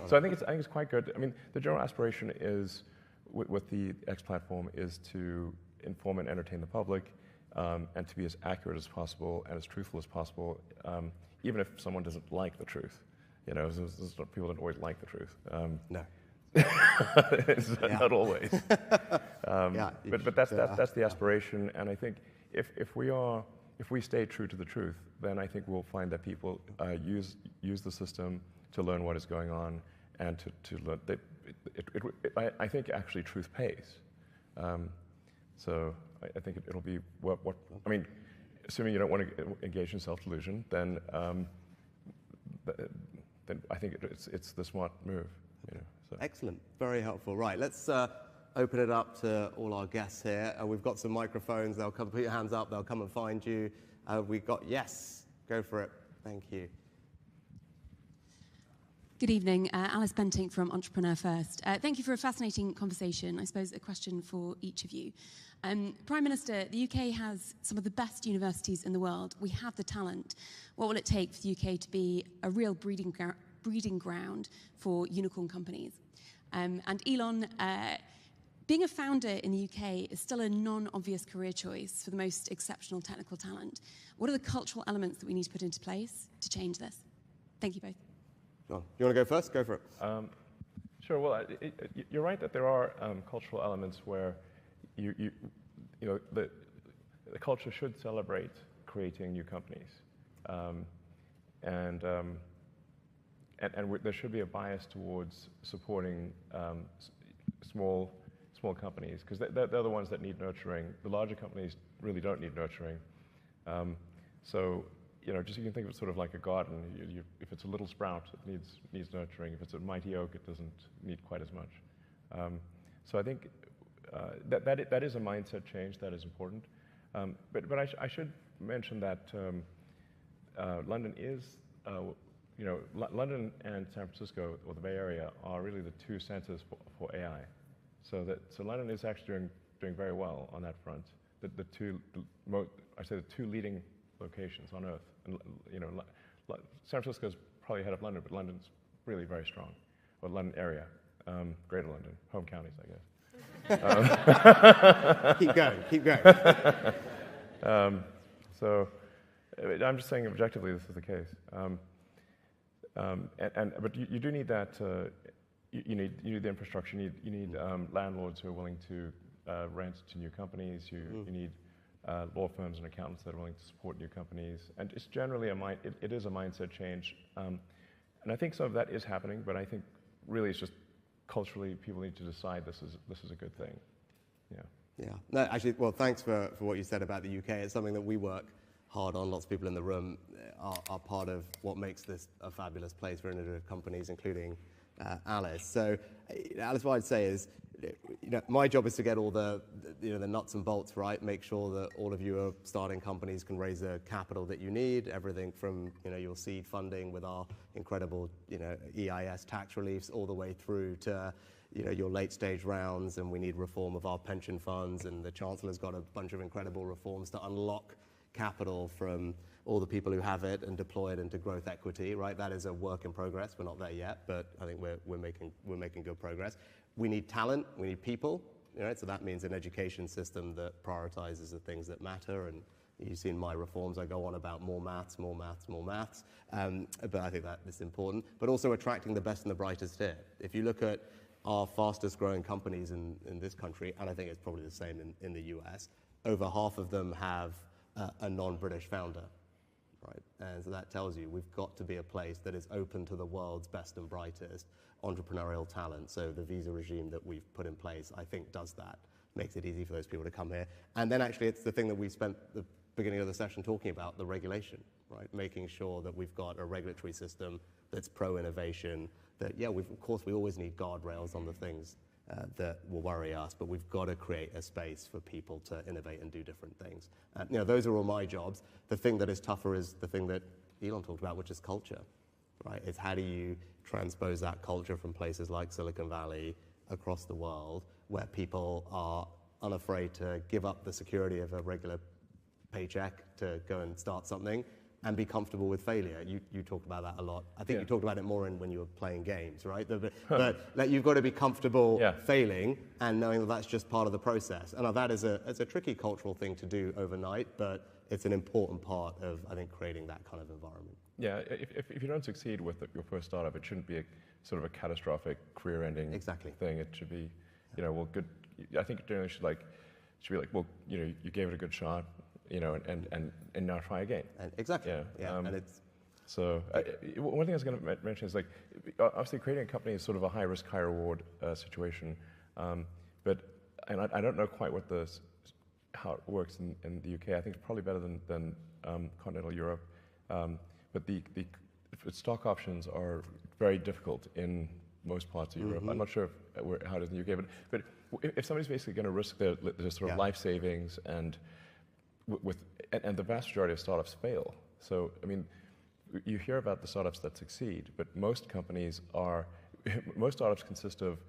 So I think it's quite good. I mean, the general aspiration is with the X platform is to inform and entertain the public, and to be as accurate as possible and as truthful as possible, even if someone doesn't like the truth. You know, people don't always like the truth. No. Not always. But that's the aspiration, and I think if we stay true to the truth, then I think we'll find that people use the system to learn what is going on, and to learn. I think actually truth pays. So I think it'll be what I mean. Assuming you don't want to engage in self-delusion, then I think it's the smart move. You know, so. Excellent, very helpful. Right, let's open it up to all our guests here. We've got some microphones. They'll come. Put your hands up. They'll come and find you. We've got yes. Go for it. Thank you. Good evening, Alice Bentinck from Entrepreneur First. Thank you for a fascinating conversation. I suppose a question for each of you. Prime Minister, the UK has some of the best universities in the world. We have the talent. What will it take for the UK to be a real breeding ground for unicorn companies? And Elon, being a founder in the UK is still a non-obvious career choice for the most exceptional technical talent. What are the cultural elements that we need to put into place to change this? Thank you both. John, you want to go first? Go for it. Sure. Well, you're right that there are cultural elements where you know the culture should celebrate creating new companies, and there should be a bias towards supporting small companies, because they're the ones that need nurturing. The larger companies really don't need nurturing. So you know, just you can think of it sort of like a garden. If it's a little sprout, it needs nurturing. If it's a mighty oak, it doesn't need quite as much. So I think that is a mindset change that is important. But I should mention that London is, you know, London and San Francisco, or the Bay Area, are really the two centers for AI. So London is actually doing very well on that front. The two leading locations on Earth, and you know, San Francisco's probably ahead of London, but London's really very strong, or London area, Greater London, home counties, I guess. Keep going. So I'm just saying objectively this is the case, but you do need that. You need the infrastructure. You need landlords who are willing to rent to new companies. You need law firms and accountants that are willing to support new companies, and it's generally it is a mindset change, and I think some of that is happening. But I think really it's just culturally people need to decide this is a good thing. Yeah. No, actually, well, thanks for what you said about the UK. It's something that we work hard on. Lots of people in the room are part of what makes this a fabulous place for innovative companies, including Alice. So, Alice, what I'd say is, you know, my job is to get all the nuts and bolts right, make sure that all of you are starting companies can raise the capital that you need, everything from, you know, your seed funding with our incredible, you know, EIS tax reliefs, all the way through to, you know, your late stage rounds, and we need reform of our pension funds, and the Chancellor's got a bunch of incredible reforms to unlock capital from all the people who have it and deploy it into growth equity, right? That is a work in progress. We're not there yet, but I think we're making good progress. We need talent, we need people, you know, so that means an education system that prioritizes the things that matter. And you've seen my reforms, I go on about more maths, but I think that is important. But also attracting the best and the brightest here. If you look at our fastest growing companies in this country, and I think it's probably the same in the US, over half of them have a non-British founder. Right? And so that tells you we've got to be a place that is open to the world's best and brightest entrepreneurial talent. So the visa regime that we've put in place, I think, does that, makes it easy for those people to come here. And then actually it's the thing that we spent the beginning of the session talking about, the regulation, right? Making sure that we've got a regulatory system that's pro-innovation, that, yeah, of course we always need guardrails on the things that will worry us, but we've got to create a space for people to innovate and do different things. You know, those are all my jobs. The thing that is tougher is the thing that Elon talked about, which is culture, right? It's how do you transpose that culture from places like Silicon Valley across the world, where people are unafraid to give up the security of a regular paycheck to go and start something, and be comfortable with failure. You talked about that a lot. I think you talked about it more when you were playing games, right? But like, you've got to be comfortable failing and knowing that that's just part of the process. And that is a tricky cultural thing to do overnight, but it's an important part of, I think, creating that kind of environment. Yeah, if you don't succeed with your first startup, it shouldn't be a sort of a catastrophic career-ending thing. It should be, well, good. I think generally should be like, well, you gave it a good shot, and now try again. And exactly. Yeah. And it's so one thing I was going to mention is, like, obviously creating a company is sort of a high risk, high reward situation, but I don't know quite how it works in the UK. I think it's probably better than continental Europe. But the stock options are very difficult in most parts of Europe. I'm not sure how it is in the UK, but if somebody's basically going to risk their sort of life savings and the vast majority of startups fail. So, I mean, you hear about the startups that succeed, but most startups consist of,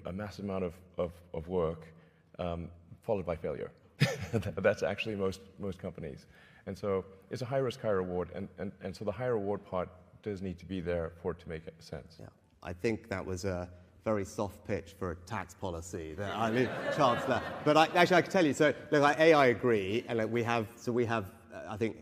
a massive amount of work followed by failure. That's actually most companies. And so it's a high risk, high reward, and so the high reward part does need to be there for it to make sense. Yeah, I think that was a very soft pitch for a tax policy. Chancellor. But I can tell you. So look, I agree, and we have, I think,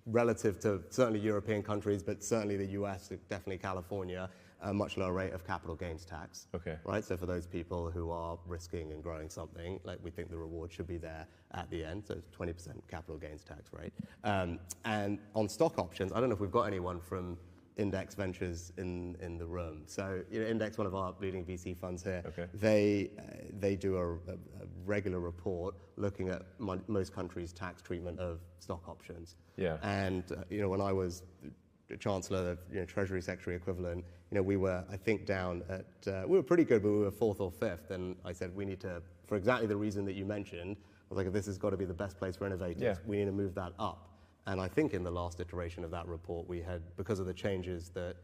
relative to certainly European countries, but certainly the US, definitely California, a much lower rate of capital gains tax. Okay. Right. So for those people who are risking and growing something, like, we think the reward should be there at the end. So it's 20% capital gains tax rate. And on stock options, I don't know if we've got anyone from Index Ventures in the room. So, Index, one of our leading VC funds here, they do a regular report looking at most countries' tax treatment of stock options. Yeah. And when I was Chancellor, Treasury Secretary equivalent, we were, I think, down at, we were pretty good, but we were 4th or 5th. And I said, we need to, for exactly the reason that you mentioned, I was like, this has got to be the best place for innovators. We need to move that up. And I think in the last iteration of that report, we had, because of the changes that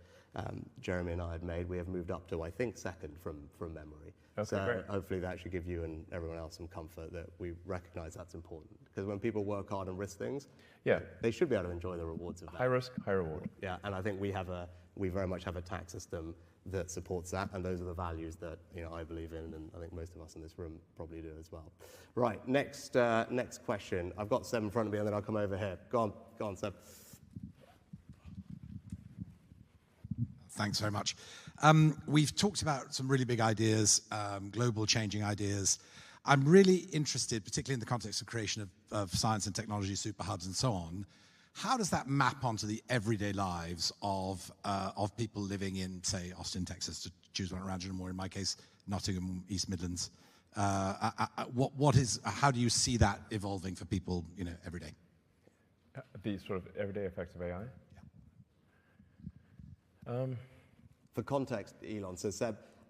Jeremy and I had made, we have moved up to, I think, 2nd from memory. Okay, so great. Hopefully that should give you and everyone else some comfort that we recognize that's important. Because when people work hard and risk things, they should be able to enjoy the rewards of that. High risk, high reward. Yeah, and I think we very much have a tax system that supports that, and those are the values that I believe in, and I think most of us in this room probably do as well. Right, next question. I've got Seb in front of me, and then I'll come over here. Go on, Seb. Thanks very much. We've talked about some really big ideas, global changing ideas. I'm really interested, particularly in the context of creation of science and technology, super hubs and so on. How does that map onto the everyday lives of people living in, say, Austin, Texas, to choose one around you, or in my case, Nottingham, East Midlands? How do you see that evolving for people, every day? The sort of everyday effects of AI? Yeah. For context, Elon, so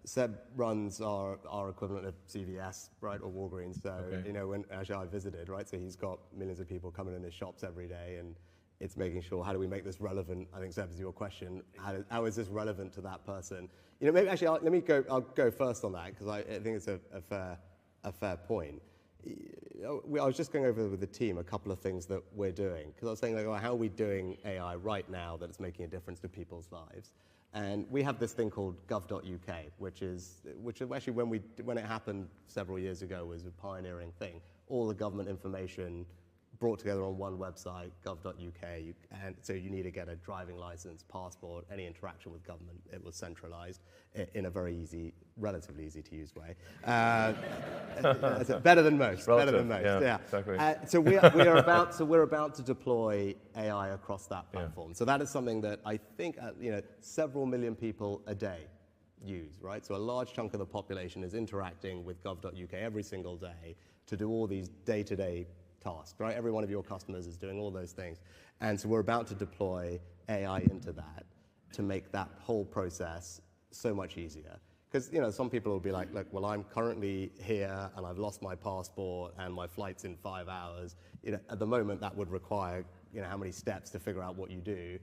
Seb runs our equivalent of CVS, right, or Walgreens. So, when actually I visited, right, so he's got millions of people coming in his shops every day, and it's making sure, how do we make this relevant? I think, Seb, is your question. How is this relevant to that person? Maybe actually, I'll go first on that, because I think it's a fair point. I was just going over with the team a couple of things that we're doing, because I was saying, like, how are we doing AI right now that it's making a difference to people's lives? And we have this thing called gov.uk, which is actually, when it happened several years ago, was a pioneering thing. All the government information brought together on one website, gov.uk, and so you need to get a driving license, passport, any interaction with government. It was centralized in a very easy, relatively easy to use way. Better than most. Better than most. Yeah. Exactly. So we're about to deploy AI across that platform. Yeah. So that is something that I think several million people a day use, right? So a large chunk of the population is interacting with gov.uk every single day to do all these day-to-day tasks, right? Every one of your customers is doing all those things. And so we're about to deploy AI into that to make that whole process so much easier. Because some people will be like, look, well, I'm currently here and I've lost my passport and my flight's in 5 hours. At the moment that would require how many steps to figure out what you do.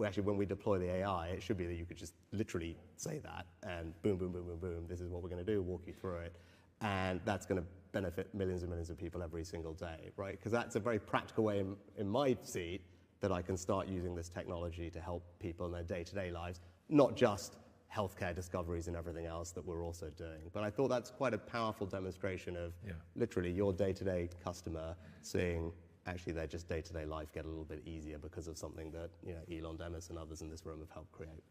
Actually, when we deploy the AI, it should be that you could just literally say that and boom, boom, boom, boom, boom, this is what we're going to do, walk you through it. And that's going to benefit millions and millions of people every single day, right? Because that's a very practical way, in my seat, that I can start using this technology to help people in their day-to-day lives, not just healthcare discoveries and everything else that we're also doing. But I thought that's quite a powerful demonstration of literally your day-to-day customer seeing actually their just day-to-day life get a little bit easier because of something that Elon Demis and others in this room have helped create.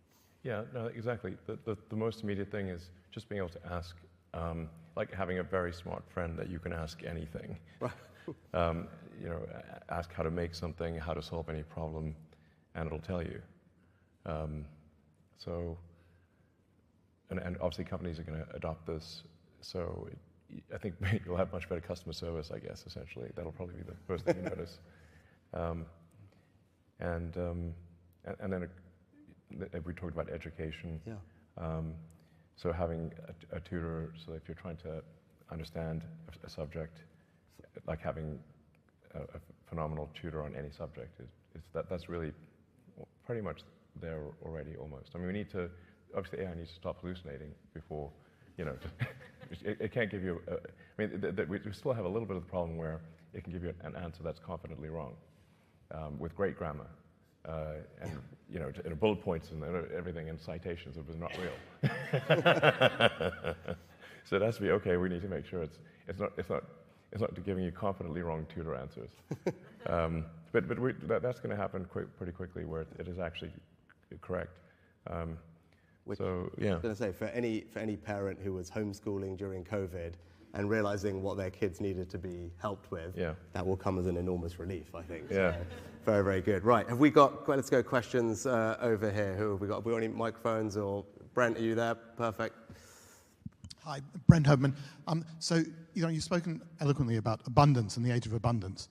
Yeah, no, exactly. The most immediate thing is just being able to ask, like having a very smart friend that you can ask anything. Right. Ask how to make something, how to solve any problem, and it'll tell you. And obviously companies are going to adopt this, so I think you'll have much better customer service, I guess, essentially. That'll probably be the first thing you notice. And then we talked about education. Yeah. So having a tutor, so if you're trying to understand a subject, like having a phenomenal tutor on any subject, that's really pretty much there already almost. I mean, we need to, obviously AI needs to stop hallucinating before, it can't give you, we still have a little bit of the problem where it can give you an answer that's confidently wrong, with great grammar, and bullet points and everything and citations that was not real. So it has to be, okay, we need to make sure it's not giving you confidently wrong tutor answers. But that's going to happen pretty quickly where it is actually correct. Which, so, I was going to say, for any parent who was homeschooling during COVID and realizing what their kids needed to be helped with, that will come as an enormous relief, I think. Yeah. So, very, very good. Right, have we got, let's go questions over here. Who have we got? Have we got any microphones? Or Brent, are you there? Perfect. Hi, Brent Hoberman. So, you've spoken eloquently about abundance and the age of abundance.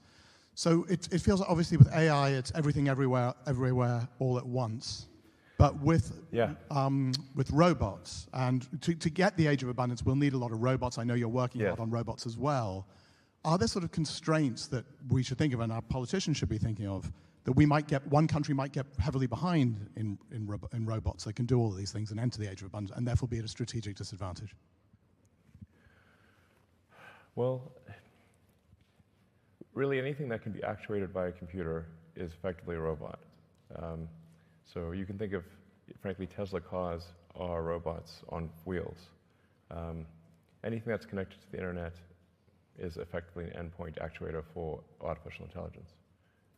So it feels like obviously with AI, it's everything everywhere, all at once. But with robots, and to get the age of abundance, we'll need a lot of robots. I know you're working a lot on robots as well. Are there sort of constraints that we should think of, and our politicians should be thinking of, that one country might get heavily behind in robots that can do all of these things and enter the age of abundance, and therefore be at a strategic disadvantage? Well, really anything that can be actuated by a computer is effectively a robot. So you can think of, frankly, Tesla cars are robots on wheels. Anything that's connected to the internet is effectively an endpoint actuator for artificial intelligence.